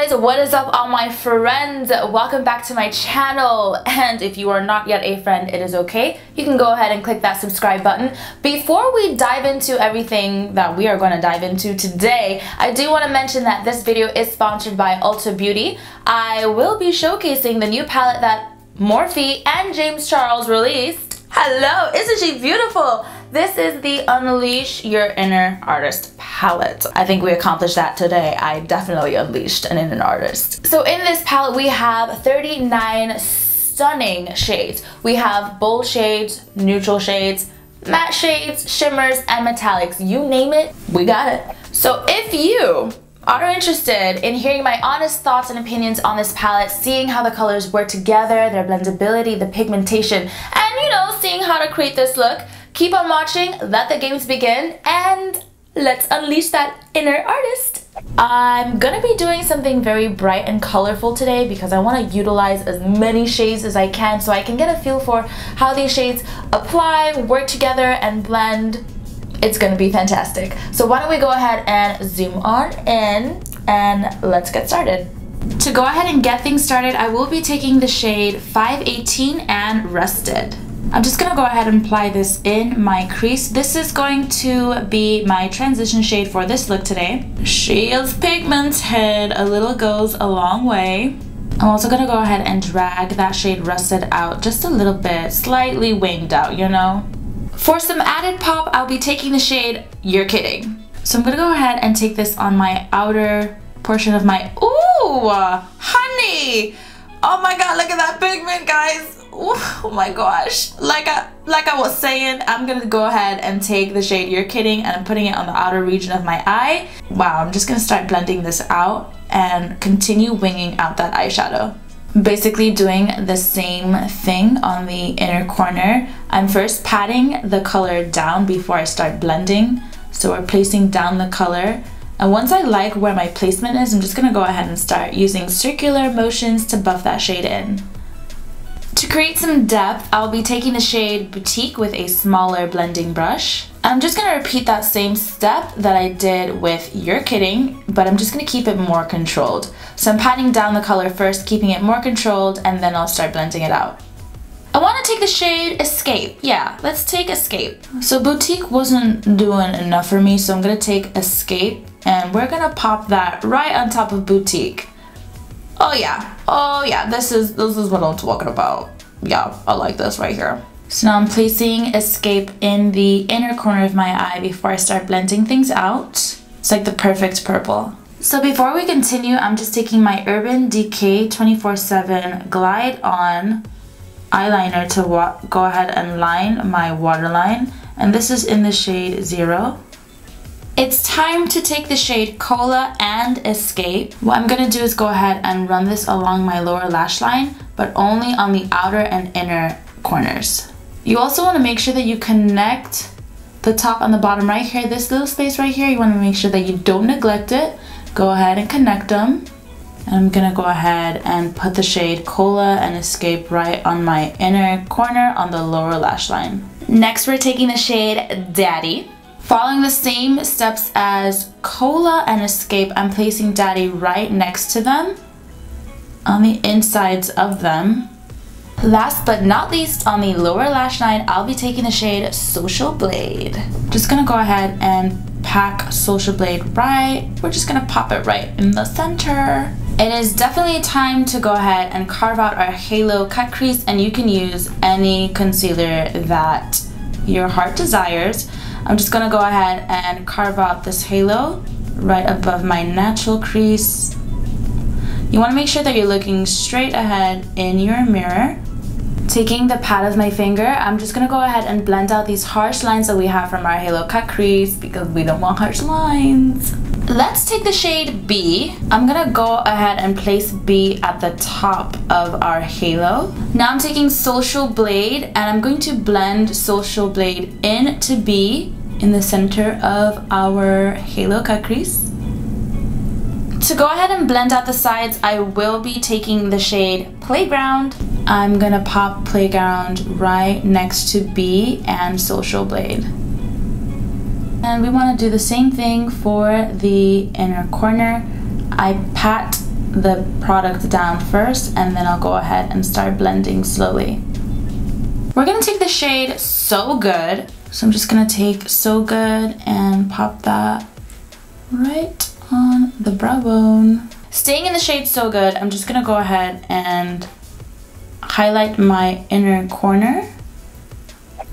guys, what is up all my friends? Welcome back to my channel, and if you are not yet a friend, it is okay. You can go ahead and click that subscribe button. Before we dive into everything that we are going to dive into today, I do want to mention that this video is sponsored by Ulta Beauty. I will be showcasing the new palette that Morphe and James Charles released. Hello, isn't she beautiful? This is the Unleash Your Inner Artist palette. I think we accomplished that today. I definitely unleashed an inner artist. So in this palette we have 39 stunning shades. We have bold shades, neutral shades, matte shades, shimmers, and metallics. You name it, we got it. So if you are interested in hearing my honest thoughts and opinions on this palette, seeing how the colors work together, their blendability, the pigmentation, and you know, seeing how to create this look, keep on watching, let the games begin, and let's unleash that inner artist. I'm gonna be doing something very bright and colorful today because I want to utilize as many shades as I can so I can get a feel for how these shades apply, work together, and blend. It's gonna be fantastic. So why don't we go ahead and zoom on in and let's get started. To go ahead and get things started, I will be taking the shade 518 and Rusted. I'm just gonna go ahead and apply this in my crease. This is going to be my transition shade for this look today. She is pigmented, a little goes a long way. I'm also gonna go ahead and drag that shade Rusted out just a little bit, slightly winged out, you know? For some added pop, I'll be taking the shade You're Kidding. So I'm gonna go ahead and take this on my outer portion of my, ooh, honey! Oh my god, look at that pigment, guys! Ooh, oh my gosh. Like I was saying, I'm gonna go ahead and take the shade You're Kidding and I'm putting it on the outer region of my eye. Wow, I'm just gonna start blending this out and continue winging out that eyeshadow. Basically doing the same thing on the inner corner. I'm first patting the color down before I start blending. So we're placing down the color. And once I like where my placement is, I'm just gonna go ahead and start using circular motions to buff that shade in. To create some depth, I'll be taking the shade Boutique with a smaller blending brush. I'm just gonna repeat that same step that I did with You're Kidding, but I'm just gonna keep it more controlled. So I'm patting down the color first, keeping it more controlled, and then I'll start blending it out. I wanna take the shade Escape. Yeah, let's take Escape. So Boutique wasn't doing enough for me, so I'm gonna take Escape, and we're gonna pop that right on top of Boutique. Oh yeah, this is what I'm talking about. Yeah, I like this right here. So now I'm placing Escape in the inner corner of my eye before I start blending things out. It's like the perfect purple. So before we continue, I'm just taking my Urban Decay 24/7 Glide On eyeliner to go ahead and line my waterline. And this is in the shade 0. It's time to take the shade Cola and Escape. What I'm gonna do is go ahead and run this along my lower lash line, but only on the outer and inner corners. You also wanna make sure that you connect the top and the bottom right here, this little space right here. You wanna make sure that you don't neglect it. Go ahead and connect them. And I'm gonna go ahead and put the shade Cola and Escape right on my inner corner on the lower lash line. Next, we're taking the shade Daddy. Following the same steps as Cola and Escape, I'm placing Daddy right next to them, on the insides of them. Last but not least, on the lower lash line, I'll be taking the shade Social Blade. Just gonna go ahead and pack Social Blade right. We're just gonna pop it right in the center. It is definitely time to go ahead and carve out our halo cut crease, and you can use any concealer that your heart desires. I'm just gonna go ahead and carve out this halo right above my natural crease. You wanna make sure that you're looking straight ahead in your mirror. Taking the pad of my finger, I'm just gonna go ahead and blend out these harsh lines that we have from our halo cut crease because we don't want harsh lines. Let's take the shade B. I'm gonna go ahead and place B at the top of our halo. Now I'm taking Social Blade and I'm going to blend Social Blade into B in the center of our halo cut crease. To go ahead and blend out the sides, I will be taking the shade Playground. I'm gonna pop Playground right next to B and Social Blade. And we wanna do the same thing for the inner corner. I pat the product down first, and then I'll go ahead and start blending slowly. We're gonna take the shade So Good. So I'm just gonna take So Good and pop that right on the brow bone. Staying in the shade So Good, I'm just gonna go ahead and highlight my inner corner.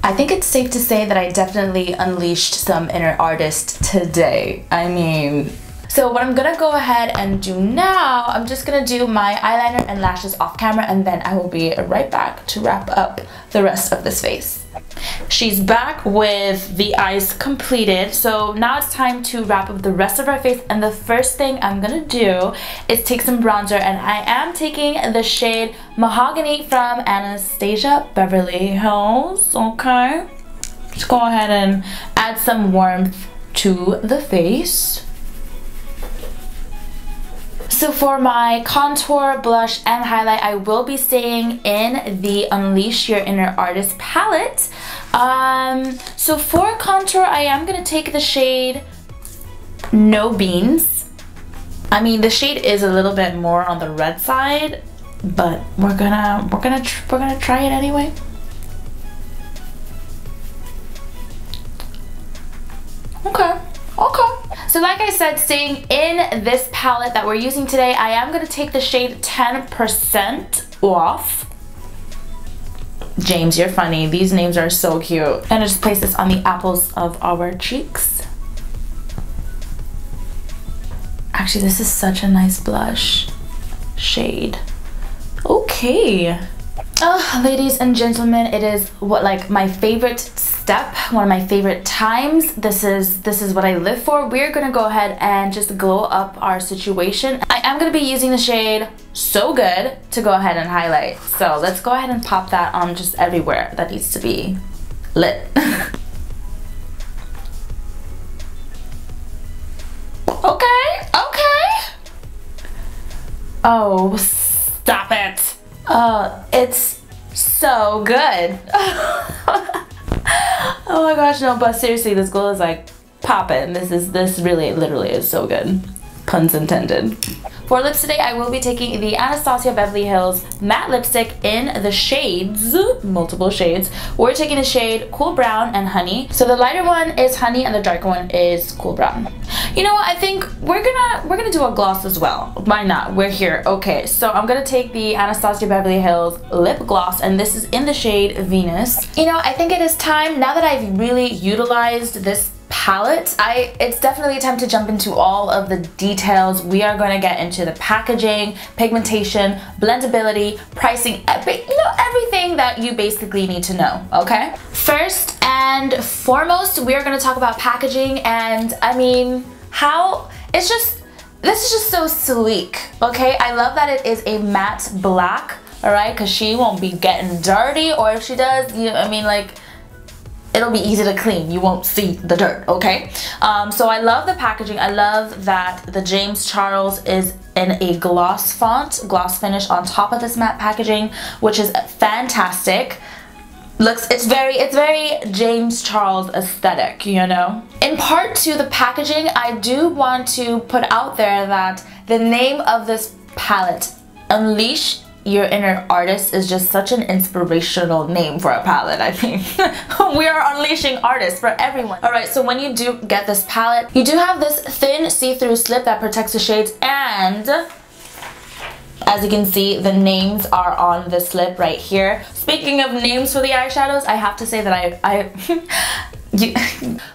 I think it's safe to say that I definitely unleashed some inner artist today. I mean, so what I'm gonna go ahead and do now, I'm just gonna do my eyeliner and lashes off camera, and then I will be right back to wrap up the rest of this face. She's back with the eyes completed, so now it's time to wrap up the rest of our face, and the first thing I'm gonna do is take some bronzer, and I am taking the shade Mahogany from Anastasia Beverly Hills, okay? Just go ahead and add some warmth to the face. So for my contour, blush, and highlight, I will be staying in the Unleash Your Inner Artist palette. So for contour, I am gonna take the shade No Beans. I mean, the shade is a little bit more on the red side, but we're gonna try it anyway. Okay. So like I said, staying in this palette that we're using today, I am going to take the shade 10% Off. James, you're funny. These names are so cute. And I just place this on the apples of our cheeks. Actually, this is such a nice blush shade. Okay. Oh, ladies and gentlemen, it is like my favorite step, one of my favorite times. This is what I live for. We're gonna go ahead and just glow up our situation. I am gonna be using the shade So Good to go ahead and highlight. So let's go ahead and pop that on just everywhere that needs to be lit. Okay. Oh, stop it. It's so good. Oh my gosh, no, but seriously, this glow is like poppin'. This really literally is so good. Puns intended. For lips today, I will be taking the Anastasia Beverly Hills matte lipstick in the shades, multiple shades. We're taking the shade Cool Brown and Honey. So the lighter one is Honey and the darker one is Cool Brown. You know what, I think we're gonna do a gloss as well. Why not? We're here. Okay, so I'm gonna take the Anastasia Beverly Hills lip gloss, and this is in the shade Venus. You know, I think it is time, now that I've really utilized this palette, it's definitely time to jump into all of the details. We are going to get into the packaging, pigmentation, blendability, pricing, everything that you basically need to know, okay? First and foremost, we are going to talk about packaging, and I mean, this is just so sleek, okay? I love that it is a matte black, all right, because she won't be getting dirty, or if she does, it'll be easy to clean. You won't see the dirt, okay? So I love the packaging. I love that the James Charles is in a gloss finish on top of this matte packaging, which is fantastic. It's very James Charles aesthetic, you know? In part to the packaging, I do want to put out there that the name of this palette, Unleash Your Inner Artist, is just such an inspirational name for a palette. I mean, we are unleashing artists for everyone. Alright, so when you do get this palette, you do have this thin see-through slip that protects the shades, and as you can see, the names are on the slip right here. Speaking of names for the eyeshadows, I have to say that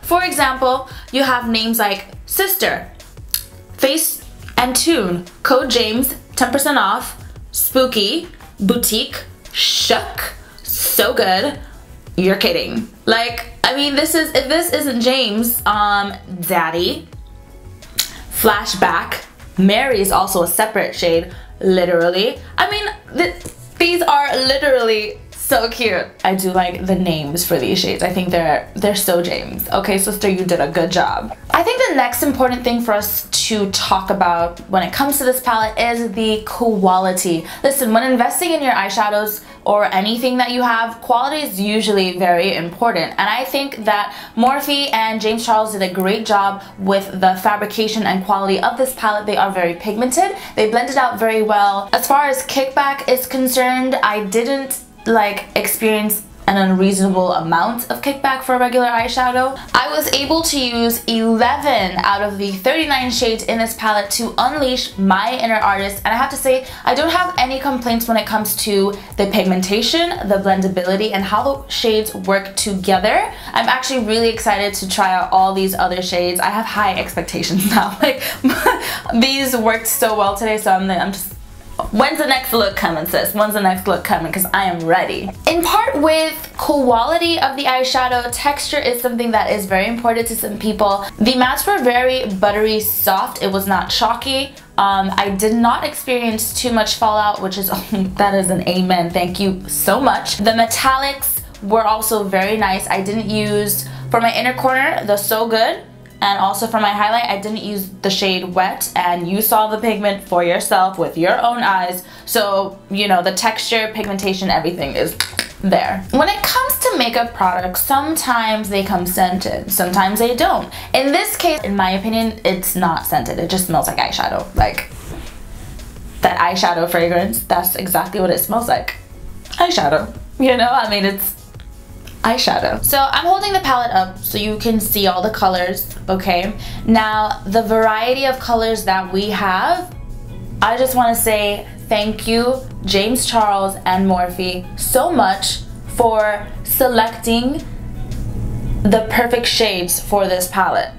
for example, you have names like Sister, Face and Tune, Code James, 10% off, Spooky, Boutique, Shook, So Good. You're kidding. Like, I mean, if this isn't James, Daddy, Flashback, Mary is also a separate shade, literally. I mean, these are literally so cute. I do like the names for these shades. I think they're so James. Okay, sister, you did a good job. I think the next important thing for us to talk about when it comes to this palette is the quality. Listen, when investing in your eyeshadows or anything that you have, quality is usually very important. And I think that Morphe and James Charles did a great job with the fabrication and quality of this palette. They are very pigmented. They blended out very well. As far as kickback is concerned, I didn't experience an unreasonable amount of kickback for a regular eyeshadow. I was able to use 11 out of the 39 shades in this palette to unleash my inner artist, and I have to say I don't have any complaints when it comes to the pigmentation, the blendability, and how the shades work together. I'm actually really excited to try out all these other shades. I have high expectations now. Like these worked so well today, so I'm just, when's the next look coming, sis? When's the next look coming? Because I am ready. In part with quality of the eyeshadow, texture is something that is very important to some people. The mattes were very buttery soft. It was not chalky. I did not experience too much fallout, which is, that is an amen. Thank you so much. The metallics were also very nice. I didn't use, for my inner corner, the So Good, and also for my highlight, I didn't use the shade Wet, and you saw the pigment for yourself with your own eyes. So, you know, the texture, pigmentation, everything is there. When it comes to makeup products, sometimes they come scented, sometimes they don't. In this case, in my opinion, it's not scented. It just smells like eyeshadow. Like, that eyeshadow fragrance, that's exactly what it smells like. Eyeshadow. You know, I mean, it's eyeshadow. So I'm holding the palette up so you can see all the colors, okay? Now, the variety of colors that we have, I just want to say thank you, James Charles and Morphe, so much for selecting the perfect shades for this palette.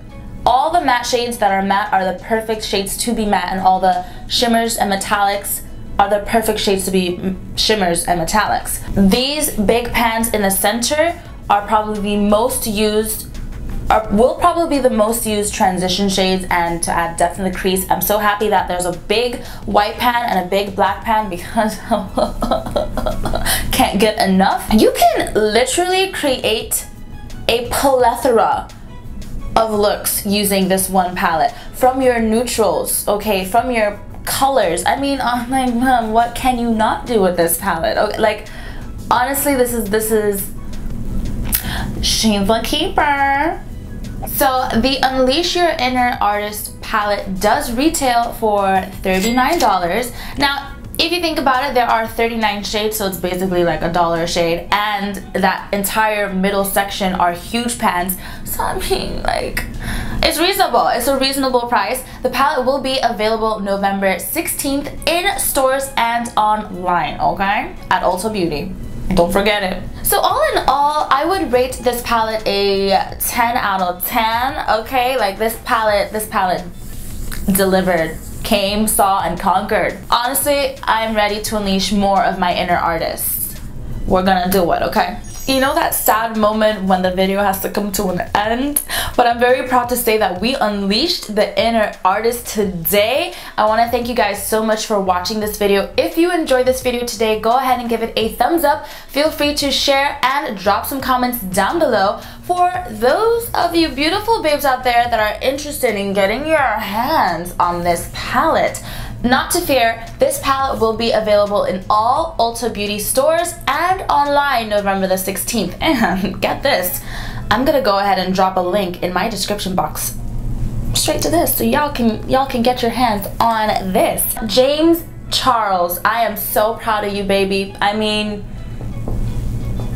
All the matte shades that are matte are the perfect shades to be matte, and all the shimmers and metallics are the perfect shades to be shimmers and metallics. These big pans in the center are probably the most used, will probably be the most used transition shades, and to add depth in the crease. I'm so happy that there's a big white pan and a big black pan because can't get enough. You can literally create a plethora of looks using this one palette. From your neutrals, okay, from your colors. I mean, oh my mom, what can you not do with this palette? Okay, like, honestly, this is she's a keeper. So the Unleash Your Inner Artist palette does retail for $39. Now, if you think about it, there are 39 shades, so it's basically like $1 a shade, and that entire middle section are huge pans. So I mean, like, it's reasonable. It's a reasonable price. The palette will be available November 16th in stores and online, okay? At Ulta Beauty. Don't forget it. So all in all, I would rate this palette a 10 out of 10, okay? Like, this palette delivered. Came, saw, and conquered. Honestly, I'm ready to unleash more of my inner artist. We're gonna do it, okay? You know that sad moment when the video has to come to an end? But I'm very proud to say that we unleashed the inner artist today. I want to thank you guys so much for watching this video. If you enjoyed this video today, go ahead and give it a thumbs up. Feel free to share and drop some comments down below. For those of you beautiful babes out there that are interested in getting your hands on this palette, not to fear, this palette will be available in all Ulta Beauty stores and online November the 16th. And get this, I'm gonna go ahead and drop a link in my description box straight to this, so y'all can get your hands on this. James Charles, I am so proud of you, baby. I mean,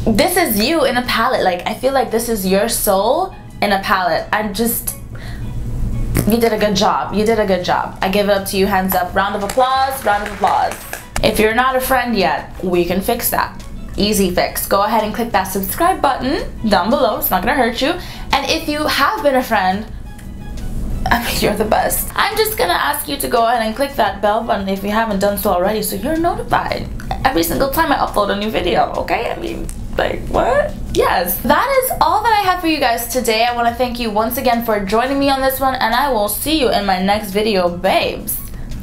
this is you in a palette. Like, I feel like this is your soul in a palette. You did a good job. You did a good job. I give it up to you. Hands up. Round of applause. Round of applause. If you're not a friend yet, we can fix that. Easy fix. Go ahead and click that subscribe button down below. It's not gonna hurt you. And if you have been a friend, I mean, you're the best. I'm just gonna ask you to go ahead and click that bell button if you haven't done so already, so you're notified every single time I upload a new video, okay? I mean, like, what? Yes, that is all that I have for you guys today. I want to thank you once again for joining me on this one, and I will see you in my next video, babes.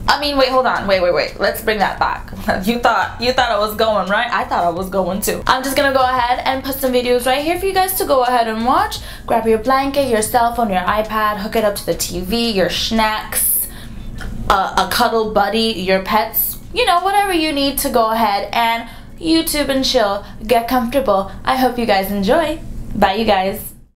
I mean, wait, hold on. Wait. Let's bring that back. You thought I was going, right? I thought I was going too. I'm just gonna go ahead and put some videos right here for you guys to go ahead and watch. Grab your blanket, your cell phone, your iPad, hook it up to the TV, your snacks, a cuddle buddy, your pets, you know, whatever you need to go ahead and YouTube and chill. Get comfortable. I hope you guys enjoy. Bye, you guys.